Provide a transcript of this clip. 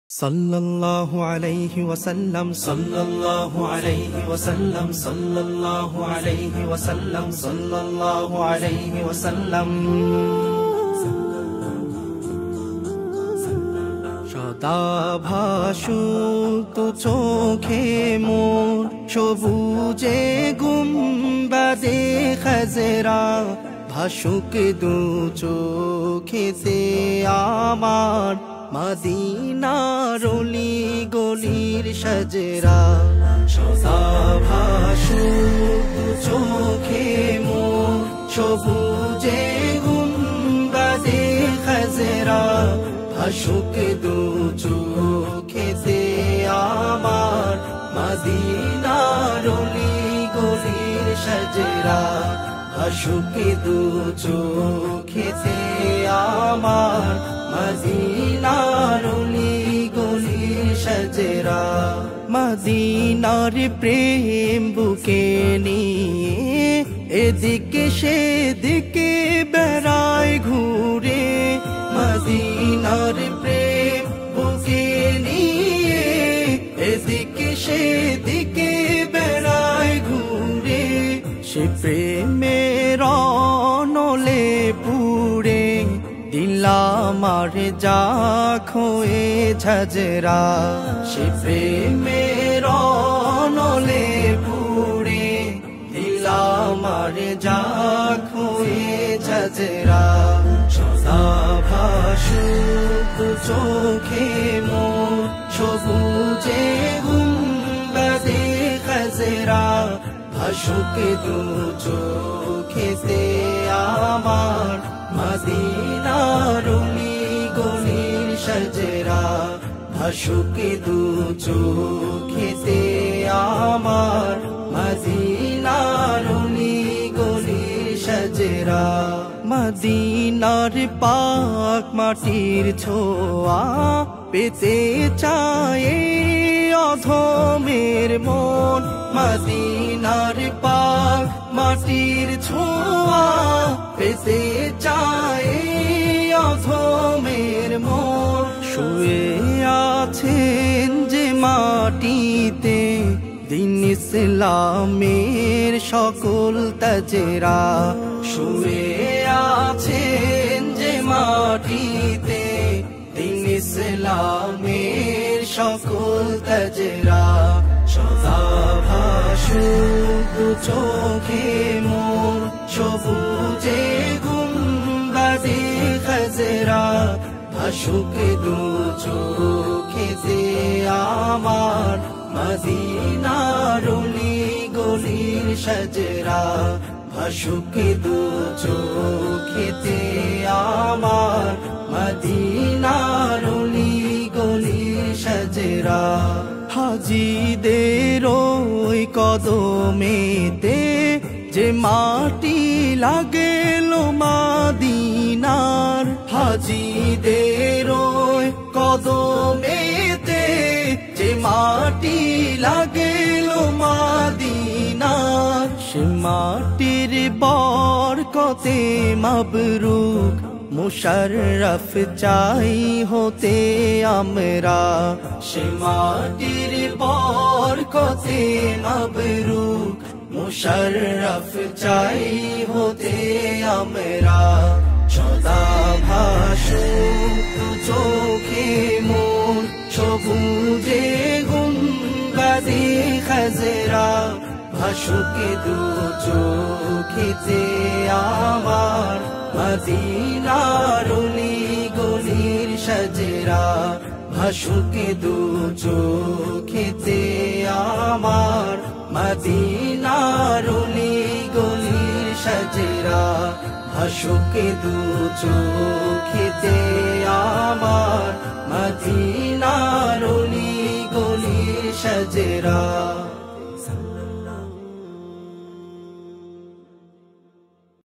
सल्लल्लाहु अलैहि वसल्लम सल्लल्लाहु अलैहि वसल्लम सल्लल्लाहु अलैहि वसल्लम सल्लल्लाहु अलैहि वसल्लम। সদা ভাসুক চোখে মোর সবুজে গুম্বাদে খাজরা, ভাসুক দু চোখেতে আমার মদিনার অলি গলির সাজরা। সদা ভাসুক চোখে মোর সবুজে গুম্বাদে খাজরা, ভাসুক দু চোখেতে আমার মদিনার অলি গলির সাজরা, ভাসুক দু চোখেতে আমার মদিনার অলি গলির সাজরা। মদিনার প্রেম বুকে নিয়ে এদিকে সেদিকে বেড়ায় ঘুরে, মদিনার প্রেম বুকে নিয়ে এদিকে সেদিকে বেড়ায় ঘুরে, সে প্রেমের অনলে পুড়ে দিলাম আর যাক হয়ে ঝাজরা। সে প্রেমের অনলে পুড়ে দিলাম আর যাক হয়ে ঝাজরা। সদা ভাসুক চোখে মোর সবুজে গুম্বাদে খাজরা, ভাসুক দু চোখেতে আমার মদিনার অলি গলির সাজরা, ভাসুক দু চোখেতে আমার মদিনার অলি গলির সাজরা। মদিনার পাক মাটির ছোঁয়া পেতে চায় অধমের মন, মদিনার পাক মাটির ছোঁয়া পেতে চায় অধমের মন। শুয়ে আছেন যে মাটিতে দিন ইসলামের সকল তাজেরা, শুয়ে আছেন যে মাটিতে দিন ইসলামের সকল তাজেরা। সদা ভাসুক চোখে মোর সবুজে গুম্বাদে খাজরা, ভাসুক দু চোখেতে আমার মদিনার অলি গলির সাজরা, ভাসুক দু চোখেতে আমার মদিনার অলি গলির সাজরা। হাজিদের ওই কদমেতে যে মাটি লাগেল মদিনার, হাজিদের ওই কদমেতে যে মাটি লাগেল মদিনার, সে মাটির বরকতে মাবরুক মুশাররফ চাই হতে আমরা, সে মাটির বরকতে মাবরুক মুশাররফ চাই হতে আমরা। সদা ভাসুক চোখে মোর সবুজে গুম্বাদে খাজরা, ভাসুক দু চোখেতে আমার মদিনার অলি গলির সাজরা, ভাসুক দু চোখেতে আমার মদিনার অলি গলির সাজরা, ভাসুক দু চোখেতে আমার মদিনার অলি গলির সাজরা।